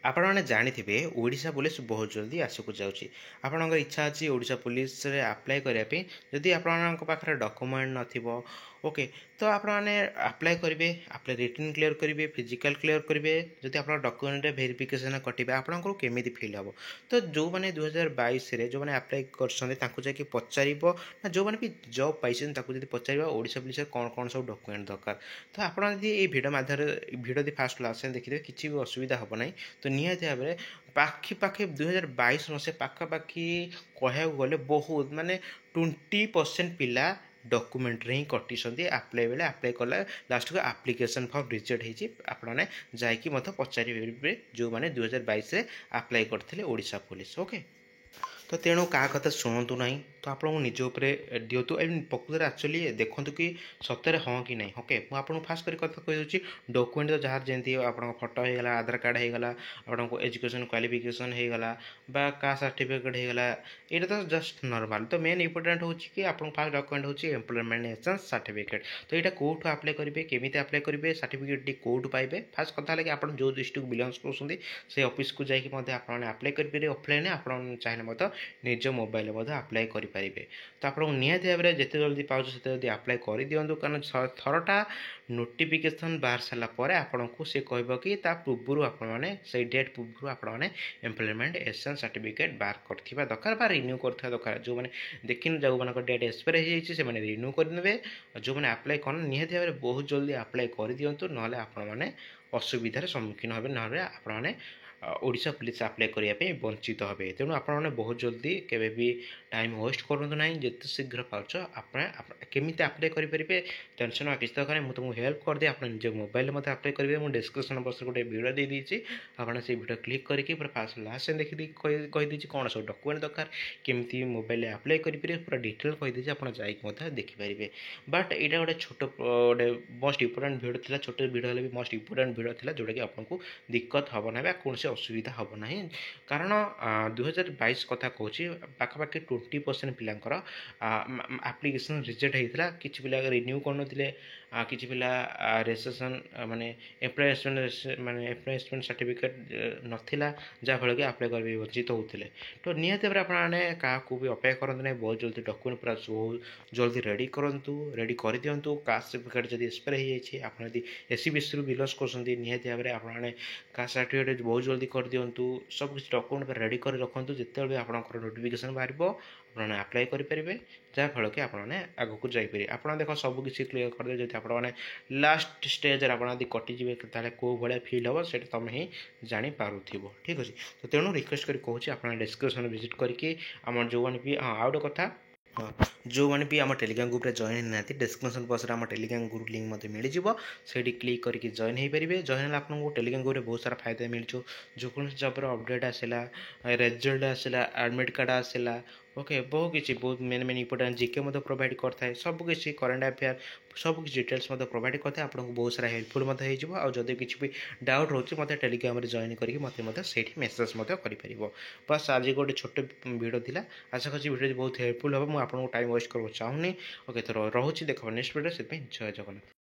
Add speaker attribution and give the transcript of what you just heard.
Speaker 1: ଆପଣମାନେ ଜାଣିଥିବେ ଓଡ଼ିଶା ପୋଲିସ ବହୁତ ଜଲ୍ଦି ଆଗକୁ ଯାଉଛି। ଆପଣଙ୍କର ଇଚ୍ଛା ଅଛି ଓଡ଼ିଶା ପୋଲିସରେ ଆପ୍ଲାଏ କରିବା ପାଇଁ। ଯଦି ଆପଣମାନଙ୍କ ପାଖରେ ଡକୁମେଣ୍ଟ ନଥିବ, ଓକେ, ତ ଆପଣମାନେ ଆପ୍ଲାଏ କରିବେ। ଆପ୍ଲାଏ ରିଟିନ୍ କ୍ଲିୟର କରିବେ, ଫିଜିକାଲ୍ କ୍ଲିୟର କରିବେ। ଯଦି ଆପଣଙ୍କ ଡକୁମେଣ୍ଟରେ ଭେରିଫିକେସନ୍ କଟିବେ ଆପଣଙ୍କର କେମିତି ଫିଲ୍ ହେବ? ତ ଯେଉଁମାନେ 2022ରେ ଯେଉଁମାନେ ଆପ୍ଲାଏ କରିଛନ୍ତି ତାଙ୍କୁ ଯାଇକି ପଚାରିବ, ନା ଯେଉଁମାନେ ବି ଜବ୍ ପାଇଛନ୍ତି ତାକୁ ଯଦି ପଚାରିବ ଓଡ଼ିଶା ପୋଲିସରେ କ'ଣ କ'ଣ ସବୁ ଡକୁମେଣ୍ଟ ଦରକାର। ତ ଆପଣ ଯଦି ଏଇ ଭିଡ଼ିଓ ମାଧ୍ୟମରେ ଭିଡ଼ିଓ ଯଦି ଫାଷ୍ଟ ଲାଷ୍ଟ ଯାଏଁ ଦେଖିଦେବେ କିଛି ବି ଅସୁବିଧା ହେବ ନାହିଁ। ତ ନିହାତି ଭାବରେ ପାଖାପାଖି 2022 ମସିହା ପାଖାପାଖି କହିବାକୁ ଗଲେ ବହୁତ ମାନେ 20% ପିଲା ଡକୁମେଣ୍ଟରେ ହିଁ କଟିଛନ୍ତି। ଆପ୍ଲାଏ ବେଳେ ଆପ୍ଲାଏ କଲା ଲାଷ୍ଟକୁ ଆପ୍ଲିକେସନ୍ ଫର୍ମ ରିଜେକ୍ଟ ହେଇଛି। ଆପଣମାନେ ଯାଇକି ମଧ୍ୟ ପଚାରିପାରିବେ ଯେଉଁମାନେ 2022ରେ ଆପ୍ଲାଏ କରିଥିଲେ ଓଡ଼ିଶା ପୋଲିସ। ଓକେ, ତ ତେଣୁ କାହା କଥା ଶୁଣନ୍ତୁ ନାହିଁ। ତ ଆପଣଙ୍କୁ ନିଜ ଉପରେ ଦିଅନ୍ତୁ ପ୍ରକୃତରେ ଆକ୍ଚୁଆଲି ଦେଖନ୍ତୁ କି ସତରେ ହଁ କି ନାହିଁ। ଓକେ, ମୁଁ ଆପଣଙ୍କୁ ଫାଷ୍ଟ କରି କଥା କହିଦେଉଛି। ଡକୁମେଣ୍ଟ ତ ଯାହାର ଯେମିତି ଆପଣଙ୍କ ଫଟୋ ହେଇଗଲା, ଆଧାର କାର୍ଡ଼ ହେଇଗଲା, ଆପଣଙ୍କୁ ଏଜୁକେସନ୍ କ୍ୱାଲିଫିକେସନ୍ ହେଇଗଲା, ବା କାଷ୍ଟ ସାର୍ଟିଫିକେଟ୍ ହେଇଗଲା, ଏଇଟା ତ ଜଷ୍ଟ ନର୍ମାଲ୍। ତ ମେନ୍ ଇମ୍ପୋର୍ଟାଣ୍ଟ ହେଉଛି କି ଆପଣଙ୍କ ଫାଷ୍ଟ ଡକୁମେଣ୍ଟ ହେଉଛି ଏମ୍ପ୍ଲୟମେଣ୍ଟ ଏକ୍ସଚେଞ୍ଜ ସାର୍ଟିଫିକେଟ୍। ତ ଏଇଟା କେଉଁଠୁ ଆପ୍ଲାଏ କରିବେ, କେମିତି ଆପ୍ଲାଏ କରିବେ, ସାର୍ଟିଫିକେଟ୍ଟି କେଉଁଠୁ ପାଇବେ? ଫାଷ୍ଟ କଥା ହେଲା କି ଆପଣ ଯେଉଁ ଡିଷ୍ଟ୍ରିକ୍ଟ ବିଲଙ୍ଗସ୍ କରୁଛନ୍ତି ସେଇ ଅଫିସକୁ ଯାଇକି ମଧ୍ୟ ଆପଣମାନେ ଆପ୍ଲାଏ କରିପାରିବେ। ଅଫଲାଇନ୍ରେ ଆପଣ ଚାହିଁଲେ ମଧ୍ୟ ନିଜ ମୋବାଇଲରେ ମଧ୍ୟ ଆପ୍ଲାଏ କରିପାରିବେ। ତ ଆପଣଙ୍କୁ ନିହାତି ଭାବରେ ଯେତେ ଜଲ୍ଦି ପାଉଛି ସେତେ ଜଲ୍ଦି ଆପ୍ଲାଏ କରିଦିଅନ୍ତୁ, କାରଣ ଥରଟା ନୋଟିଫିକେସନ୍ ବାହାରି ସାରିଲା ପରେ ଆପଣଙ୍କୁ ସେ କହିବ କି ତା ପୂର୍ବରୁ ଆପଣମାନେ ସେଇ ଡେଟ୍ ପୂର୍ବରୁ ଆପଣମାନେ ଏମ୍ପ୍ଲୟମେଣ୍ଟ ଏକ୍ସଚେଞ୍ଜ ସାର୍ଟିଫିକେଟ୍ ବାହାର କରିଥିବା ଦରକାର ବା ରିନ୍ୟୁ କରିଥିବା ଦରକାର। ଯେଉଁମାନେ ଦେଖିନୁ ଯେଉଁମାନଙ୍କ ଡେଟ୍ ଏକ୍ସପାୟାର ହେଇଯାଇଛି ସେମାନେ ରିନ୍ୟୁ କରିନେବେ। ଯେଉଁମାନେ ଆପ୍ଲାଏ କରନ ନିହାତି ଭାବରେ ବହୁତ ଜଲ୍ଦି ଆପ୍ଲାଏ କରିଦିଅନ୍ତୁ, ନହେଲେ ଆପଣମାନେ ଅସୁବିଧାର ସମ୍ମୁଖୀନ ହେବେ, ନହେଲେ ଆପଣମାନେ ଓଡ଼ିଶା ପୋଲିସ ଆପ୍ଲାଏ କରିବା ପାଇଁ ବଞ୍ଚିତ ହେବେ। ତେଣୁ ଆପଣମାନେ ବହୁତ ଜଲ୍ଦି କେବେ ବି ଟାଇମ୍ ୱେଷ୍ଟ କରନ୍ତୁ ନାହିଁ। ଯେତେ ଶୀଘ୍ର ପାରୁଛ ଆପଣ କେମିତି ଆପ୍ଲାଏ କରିପାରିବେ ଟେନସନ୍ ହେବା କିଛି ଦରକାର ନାହିଁ। ମୁଁ ତୁମକୁ ହେଲ୍ପ କରିଦିଏ। ଆପଣ ନିଜ ମୋବାଇଲରେ ମଧ୍ୟ ଆପ୍ଲାଏ କରିବେ। ମୁଁ ଡିସ୍କ୍ରିପ୍ସନ୍ ବକ୍ସରେ ଗୋଟେ ଭିଡ଼ିଓ ଦେଇଦେଇଛି। ଆପଣ ସେଇ ଭିଡ଼ିଓ କ୍ଲିକ୍ କରିକି ପୁରା ଫାଷ୍ଟ ଲାଷ୍ଟ ଦେଖିଦେଇକି କହିଦେଇଛି କ'ଣ ସବୁ ଡକୁମେଣ୍ଟ ଦରକାର, କେମିତି ମୋବାଇଲରେ ଆପ୍ଲାଏ କରିପାରିବେ, ପୁରା ଡିଟେଲ୍ କହିଦେଇଛି। ଆପଣ ଯାଇକି ମଧ୍ୟ ଦେଖିପାରିବେ। ବଟ୍ ଏଇଟା ଗୋଟେ ଛୋଟ ଗୋଟେ ମୋଷ୍ଟ ଇମ୍ପୋର୍ଟାଣ୍ଟ ଭିଡ଼ିଓ ଥିଲା। ଛୋଟ ଭିଡ଼ିଓ ହେଲେ ବି ମୋଷ୍ଟ ଇମ୍ପୋର୍ଟାଣ୍ଟ ଭିଡ଼ିଓ ଥିଲା, ଯେଉଁଟାକି ଆପଣଙ୍କୁ ଦିକ୍କତ ହେବ ନାହିଁ ବା କୌଣସି ଅସୁବିଧା ହେବ ନାହିଁ। କାରଣ 2022 କଥା କହୁଛି, ପାଖାପାଖି 20% ପିଲାଙ୍କର ଆପ୍ଲିକେସନ୍ ରିଜେକ୍ଟ ହେଇଥିଲା। କିଛି ପିଲା ରିନ୍ୟୁ କରୁନଥିଲେ, କିଛି ପିଲା ରେଜିଷ୍ଟ୍ରେସନ୍ ମାନେ ଏମ୍ପ୍ଲୟମେଣ୍ଟ ସାର୍ଟିଫିକେଟ୍ ନଥିଲା, ଯାହାଫଳରେ କି ଆପ୍ଲାଏ କରିବା ବଞ୍ଚିତ ହେଉଥିଲେ। ତ ନିହାତି ଭାବରେ ଆପଣମାନେ କାହାକୁ ବି ଅପେକ୍ଷା କରନ୍ତୁ ନାହିଁ। ବହୁତ ଜଲ୍ଦି ଡକୁମେଣ୍ଟ ପୁରା ଜଲ୍ଦି ରେଡ଼ି କରନ୍ତୁ, ରେଡ଼ି କରିଦିଅନ୍ତୁ। କାଷ୍ଟ ସାର୍ଟିଫିକେଟ୍ ଯଦି ଏକ୍ସପାୟାର ହେଇଯାଇଛି, ଆପଣ ଯଦି SC/BCରୁ ବିଲଙ୍ଗସ୍ କରୁଛନ୍ତି, ନିହାତି ଭାବରେ ଆପଣମାନେ କାଷ୍ଟ ସାର୍ଟିଫିକେଟ୍ ବହୁତ ଜଲ୍ଦି କରିଦିଅନ୍ତୁ। ସବୁ କିଛି ଡକୁମେଣ୍ଟ ରେଡ଼ି କରି ରଖନ୍ତୁ। ଯେତେବେଳେ ବି ଆପଣଙ୍କର ନୋଟିଫିକେସନ୍ ବାହାରିବ ଆପଣମାନେ ଆପ୍ଲାଏ କରିପାରିବେ, ଯାହାଫଳରେ କି ଆପଣମାନେ ଆଗକୁ ଯାଇପାରିବେ। ଆପଣ ଦେଖ ସବୁ କିଛି କ୍ଲିୟର କରିଦେବେ। ଯଦି ଆପଣମାନେ ଲାଷ୍ଟ ଷ୍ଟେଜ୍ରେ ଆପଣ ଯଦି କଟିଯିବେ ତାହେଲେ କେଉଁ ଭଳିଆ ଫିଲ୍ ହେବ ସେଇଟା ତୁମେ ହିଁ ଜାଣିପାରୁଥିବ। ଠିକ୍ ଅଛି, ତ ତେଣୁ ରିକ୍ୱେଷ୍ଟ କରି କହୁଛି ଆପଣ ଡିସ୍କ୍ରିପ୍ସନ୍ ଭିଜିଟ୍ କରିକି ଆମର ଯେଉଁମାନେ ବି ଆଉ ଗୋଟେ କଥା, ଯେଉଁମାନେ ବି ଆମ ଟେଲିଗ୍ରାମ ଗ୍ରୁପ୍ରେ ଜଏନ୍ ହେଇନାହାନ୍ତି, ଡିସ୍କ୍ରିପ୍ସନ୍ ବକ୍ସରେ ଆମ ଟେଲିଗ୍ରାମ ଗ୍ରୁପ୍ ଲିଙ୍କ୍ ମଧ୍ୟ ମିଳିଯିବ। ସେଇଠି କ୍ଲିକ୍ କରିକି ଜଏନ୍ ହେଇପାରିବେ। ଜଏନ୍ ହେଲେ ଆପଣଙ୍କୁ ଟେଲିଗ୍ରାମ ଗ୍ରୁପ୍ରେ ବହୁତ ସାରା ଫାଇଦା ମିଳୁଛୁ। ଯେକୌଣସି ଜବ୍ର ଅପଡ଼େଟ୍ ଆସିଲା, ରେଜଲ୍ଟ ଆସିଲା, ଆଡ଼ମିଟ୍ କାର୍ଡ଼ ଆସିଲା, ଓକେ, ବହୁତ ମେନ୍ ଇମ୍ପୋର୍ଟାଣ୍ଟ ଜିକେ ମଧ୍ୟ ପ୍ରୋଭାଇଡ଼ କରିଥାଏ। ସବୁକିଛି କରେଣ୍ଟ ଆଫେୟାର୍ ସବୁକିଛି ଡିଟେଲ୍ସ ମଧ୍ୟ ପ୍ରୋଭାଇଡ଼ କରିଥାଏ। ଆପଣଙ୍କୁ ବହୁତ ସାରା ହେଲ୍ପଫୁଲ୍ ମଧ୍ୟ ହେଇଯିବ। ଆଉ ଯଦି କିଛି ବି ଡାଉଟ୍ ରହୁଛି ମୋତେ ଟେଲିଗ୍ରାମରେ ଜଏନ୍ କରିକି ମୋତେ ମଧ୍ୟ ସେଇଠି ମେସେଜ୍ ମଧ୍ୟ କରିପାରିବ। ବାସ୍ ଆଜି ଗୋଟେ ଛୋଟ ଭିଡ଼ିଓ ଥିଲା। ଆଶା କରୁଛି ଭିଡ଼ିଓ ବହୁତ ହେଲ୍ପଫୁଲ୍ ହେବ। ମୁଁ ଆପଣଙ୍କୁ ଟାଇମ୍ ୱେଷ୍ଟ କରିବାକୁ ଚାହୁଁନି। ଓକେ, ତ ରହୁଛି, ଦେଖ ନେକ୍ସଟ ଭିଡ଼ିଓ। ସେଥିପାଇଁ ଜୟ ଜଗନ୍ନାଥ।